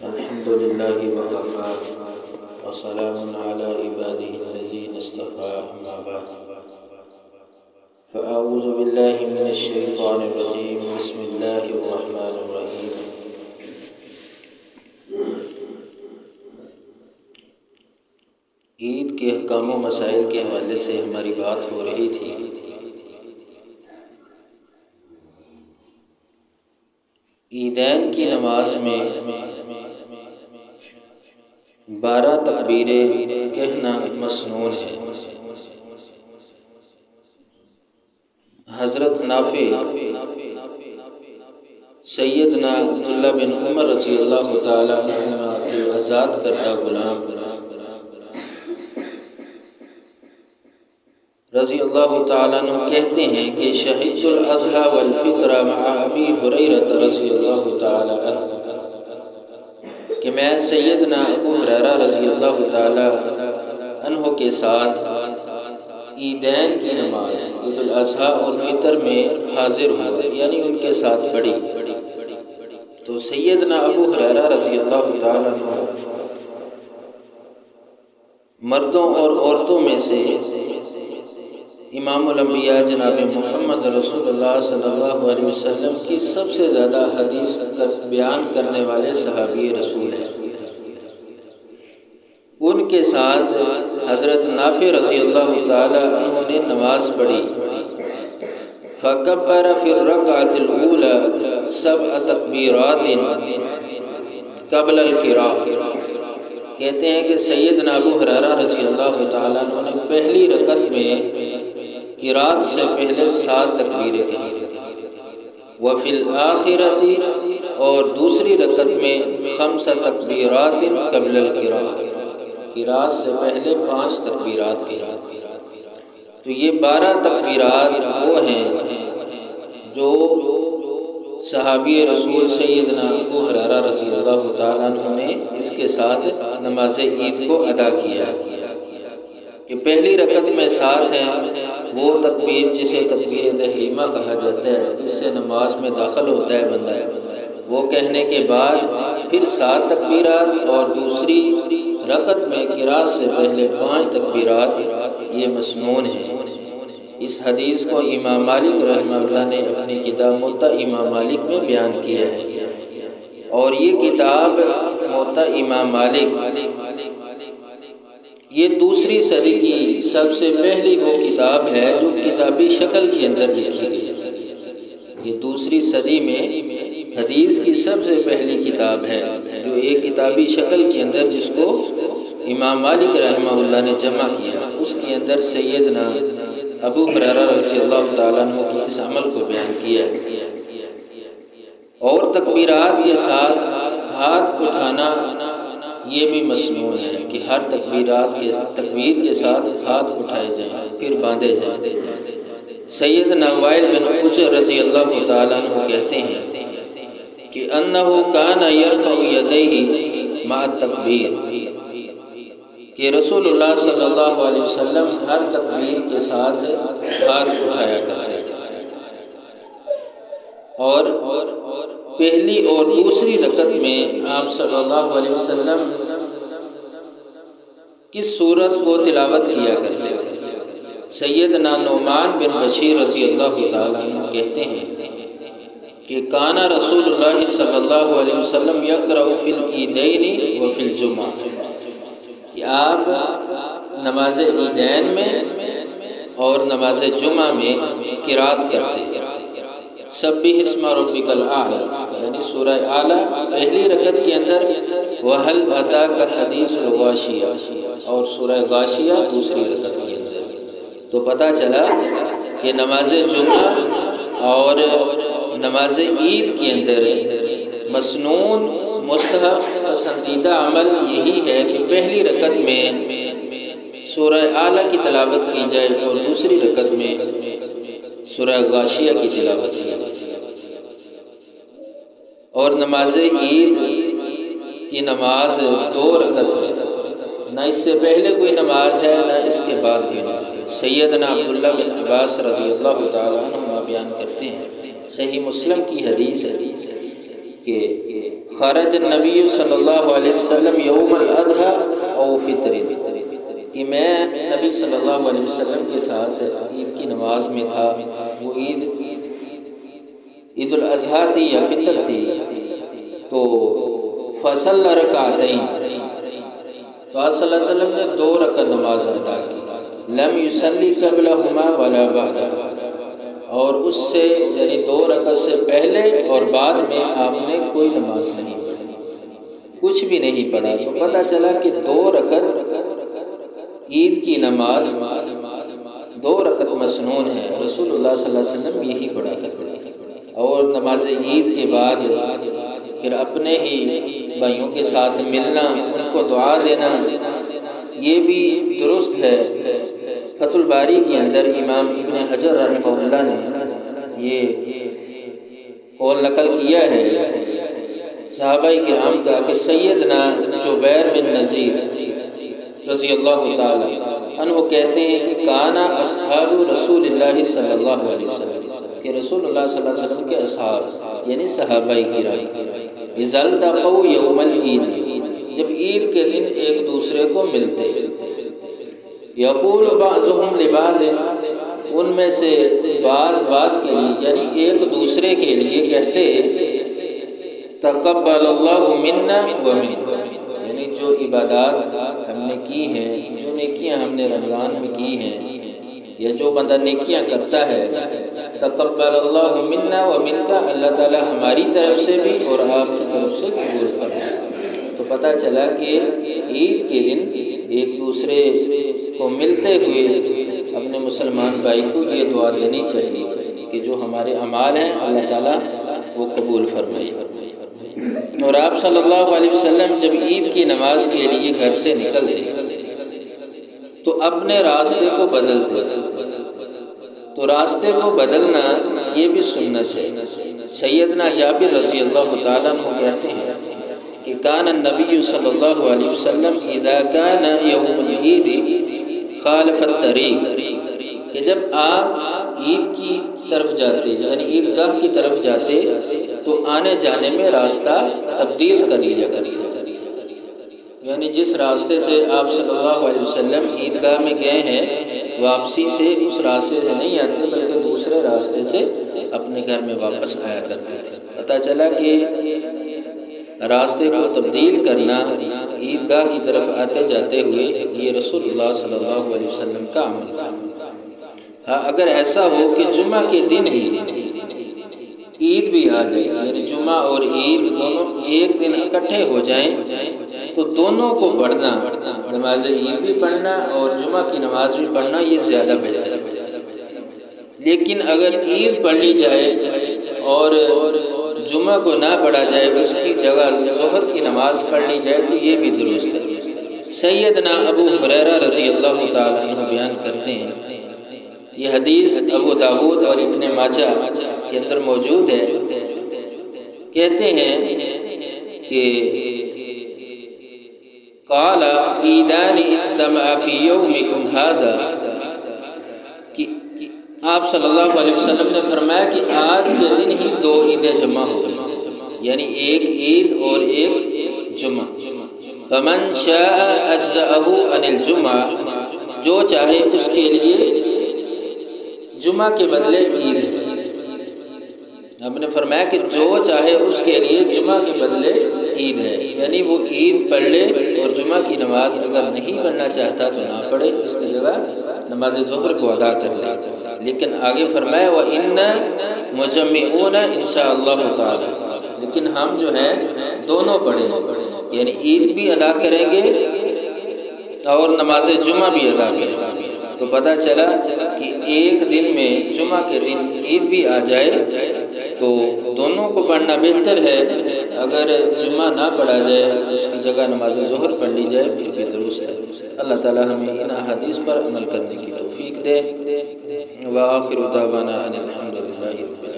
الحمد لله وكفى وسلام على عباده الذين اصطفى أما بعد فأعوذ بالله من الشيطان الرجيم بسم الله الرحمن الرحيم عید کے احکام و مسائل کے حوالے سے ہماری بات ہو رہی تھی۔ عیدین کی نماز میں 12 تکبیریں کہنا مسنون ہے۔ حضرت نافع سیدنا عبداللہ بن عمر رضی اللہ تعالی عنہ کے آزاد کردہ غلام رضی اللہ تعالیٰ عنہ کہتے ہیں کہ شہید الاضحیٰ والفطر مع ابی ہریرہ رضی اللہ تعالیٰ عنہ کہ میں سیدنا ابو ہریرہ رضی اللہ تعالیٰ عنہ کے ساتھ عیدین کی نماز عید الاضحیٰ اور فطر میں حاضر ہوا، یعنی ان کے ساتھ پڑھی۔ تو سیدنا ابو ہریرہ رضی اللہ تعالیٰ عنہ مردوں اور عورتوں میں سے امام الانبیاء جناب محمد رسول اللہ صلی اللہ علیہ وسلم کی سب سے زیادہ حدیث بیان کرنے والے صحابی رسول ہیں۔ ان کے ساتھ حضرت نافع رضی اللہ تعالی عنہ نے نماز پڑھی۔ فکبر فی الرکعۃ الاولی 7 تکبیرات قبل القراءۃ۔ کہتے ہیں کہ سیدنا ابو ہریرہ رضی اللہ تعالیٰ عنہ نے پہلی رکعت میں قرات سے پہلے 7 تکبیریں کہیں، وفی الآخرۃ اور دوسری رکعت میں 5 تکبیرات قبل القراءۃ، قرات سے پہلے 5 تکبیرات کہیں۔ تو یہ 12 تکبیرات وہ ہیں جو صحابی رسول سیدنا ابو ہریرہ رضی اللہ تعالیٰ عنہ نے اس کے ساتھ نماز عید کو ادا کیا کہ پہلی رکعت میں 7 ہیں وہ تکبیر جسے تکبیر تحریمہ کہا جاتا ہے، جس سے نماز میں داخل ہوتا ہے بندہ، وہ کہنے کے بعد پھر 7 تکبیرات اور دوسری رکعت میں قرات سے پہلے 5 تکبیرات یہ مسنون ہیں۔ اس حدیث کو امام مالک رحمہ اللہ نے اپنی کتاب موطا امام مالک میں بیان کیا ہے، اور یہ کتاب موطا امام مالک یہ دوسری صدی کی سب سے پہلی وہ کتاب ہے جو کتابی شکل کے اندر لکھی گئی۔ یہ دوسری صدی میں حدیث کی سب سے پہلی کتاب ہے جو ایک کتابی شکل کے اندر جس کو امام مالک رحمہ اللہ نے جمع کیا، اس کے اندر سیدنا ابو ہریرہ رضی اللہ تعالیٰ عنہ کی اس عمل کو بیان کیا ہے۔ اور تکبیرات کے ساتھ ہاتھ اٹھانا یہ بھی مسنون ہے کہ ہر تکبیر کے ساتھ ہاتھ اٹھائے جائیں پھر باندھے جائیں۔ سیدنا وائل بن حجر رضی اللہ تعالیٰ عنہ کہتے ہیں کہ انہو کان یرفع یدیہ مع التکبیر، کہ رسول اللہ صلی اللہ علیہ وسلم ہر تکبیر کے ساتھ ہاتھ اٹھایا کرتے اور پہلی اور دوسری رکعت میں آپ صلی اللہ علیہ وسلم کس سورت کو تلاوت کیا کرتے تھے؟ سیدنا نعمان بن بشیر رضی اللہ تعالیٰ عنہ کہتے ہیں کہ کان رسول اللہ صلی اللہ علیہ وسلم یقرأ فی العیدین و فی الجمعہ، کہ آپ نماز عیدین میں اور نماز جمعہ میں قرات کرتے ہیں۔ سبح اسم ربک الاعلی، یعنی سورہ اعلیٰ پہلی رکعت کے اندر، وہل اتاک حدیث الغاشیہ اور سورہ غاشیہ دوسری رکعت کے اندر۔ تو پتہ چلا کہ نماز جمعہ اور نماز عید کے اندر مسنون مستحب پسندیدہ عمل یہی ہے کہ پہلی رکعت میں سورہ اعلیٰ کی تلاوت کی جائے اور دوسری رکعت میں سورہ غاشیہ کی تلاوت کی جائے۔ اور نماز عید کی نماز 2 رکعت ہے، نہ اس سے پہلے کوئی نماز ہے نہ اس کے بعد کوئی نماز ہے۔ سیدنا عبداللہ بن عباس رضی اللہ تعالیٰ عنہ بیان کرتے ہیں، صحیح مسلم کی حدیث ہے کہ خرج النبی صلی اللہ علیہ وسلم یوم الاضحیٰ او فطر، کہ میں نبی صلی اللہ علیہ وسلم کے ساتھ عید کی نماز میں تھا. وہ عید الاضحیٰ تھی یا فطر تھی. تو فصل رکعتین، تو آپ صلی اللہ علیہ وسلم نے 2 رکعت نماز ادا کی. لم یصلی قبلہما ولا بعدہما، اور اس سے یعنی 2 رکعت سے پہلے اور بعد میں آپ نے کوئی نماز نہیں پڑھی، کچھ بھی نہیں پڑھا. تو پتہ چلا کہ 2 رکعت عید کی نماز 2 رکعت مسنون ہے. رسول اللہ صلی اللہ علیہ وسلم یہی پڑھا کرتے ہیں. اور نماز عید کے بعد پھر اپنے ہی بھائیوں کے ساتھ ملنا، ان کو دعا دینا، یہ بھی درست ہے. فتح الباری کے اندر امام ابن حجر رحمہ اللہ نے یہ قول نقل کیا ہے صحابہ کرام کا کہ سیدنا جبیر بن نذیر رضی اللہ تعالی عنہ کہتے ہیں کہ کانا اصحاب رسول اللہ صلی اللہ علیہ وسلم، کہ رسول اللہ صلی اللہ علیہ وسلم کے اصحاب یعنی صحابہ کرام اذا التقوا یوم العید، جب عید کے دن ایک دوسرے کو ملتے، یقول بعضهم لبعض، ان میں سے بعض کے لیے یعنی ایک دوسرے کے لیے کہتے تقبل اللہ منا ومنکم، یعنی جو عبادات ہم نے کی ہیں، جو نیکیاں ہم نے رمضان میں کی ہیں، یا جو بندہ نیکیاں کرتا ہے، تقبل اللہ منا ومنکا، اللہ تعالی ہماری طرف سے بھی اور آپ کی طرف سے قبول کرے. تو پتہ چلا کہ عید کے دن ایک دوسرے کو ملتے ہوئے اپنے مسلمان بھائی کو یہ دعا دینی چاہیے کہ جو ہمارے اعمال ہیں اللہ تعالیٰ وہ قبول فرمائے. اور آپ صلی اللہ علیہ وسلم جب عید کی نماز کے لیے گھر سے نکلتے تو اپنے راستے کو بدلتے. تو راستے کو بدلنا یہ بھی سنت ہے. سیدنا جابر رضی اللہ تعالیٰ عنہ کہتے ہیں کہ کان النبی صلی اللہ علیہ وسلم اذا کان یوم العید خالف الطریق، کہ جب آپ عید کی طرف جاتے یعنی عیدگاہ کی طرف جاتے تو آنے جانے میں راستہ تبدیل کر لیا کرتے، یعنی جس راستے سے آپ صلی اللہ علیہ وسلم عیدگاہ میں گئے ہیں واپسی سے اس راستے سے نہیں آتے بلکہ دوسرے راستے سے اپنے گھر میں واپس آیا کرتے تھے. پتہ چلا کہ راستے کو تبدیل کرنا عیدگاہ کی طرف آتے جاتے ہوئے یہ رسول اللہ صلی اللہ علیہ وسلم کا عمل تھا. ہاں اگر ایسا ہو کہ جمعہ کے دن ہی عید بھی آ جائے، یعنی جمعہ اور عید دونوں ایک دن اکٹھے ہو جائیں تو دونوں کو پڑھنا، نماز عید بھی پڑھنا اور جمعہ کی نماز بھی پڑھنا یہ زیادہ بہتر ہے. لیکن اگر عید پڑھ لی جائے اور جمعہ کو نہ پڑھا جائے، اس کی جگہ ظہر کی نماز پڑھ لی جائے تو یہ بھی درست ہے. سیدنا ابو ہریرہ رضی اللہ تعالیٰ عنہ بیان کرتے ہیں، یہ حدیث ابو داؤد اور ابن ماجہ کے اندر موجود ہے. کہتے ہیں کہ قال عیدان اجتمعا فی یومکم ھذا، کہ آپ صلی اللہ علیہ وسلم نے فرمایا کہ آج کے دن ہی 2 عیدیں جمع ہو گئی، یعنی ایک عید اور ایک جمعہ. فمن شاء اجزأہ عن الجمعہ، جو چاہے اس کے لیے جمعہ کے بدلے عید ہے. آپ نے فرمایا کہ جو چاہے اس کے لیے جمعہ کے بدلے عید ہے، یعنی وہ عید پڑھ لے اور جمعہ کی نماز اگر نہیں پڑھنا چاہتا تو نہ پڑھے، اس کی جگہ نماز ظہر کو ادا کر لے. لیکن آگے فرمایا وَإِنَّا مُجَمِّعُونَ إِنشَاءَ تعالی، لیکن ہم جو ہیں دونوں پڑھیں، یعنی عید بھی ادا کریں گے اور نماز جمعہ بھی ادا کریں گے. تو پتہ چلا کہ ایک دن میں جمعہ کے دن عید بھی آ جائے تو دونوں کو پڑھنا بہتر ہے. اگر جمعہ نہ پڑھا جائے اس کی جگہ نماز ظہر پڑھ لی جائے پھر بھی درست ہے. اللہ تعالی ہمیں ان احادیث پر عمل کرنے کی توفیق دے. وآخر دعوانا ان الحمد للہ رب العالمین.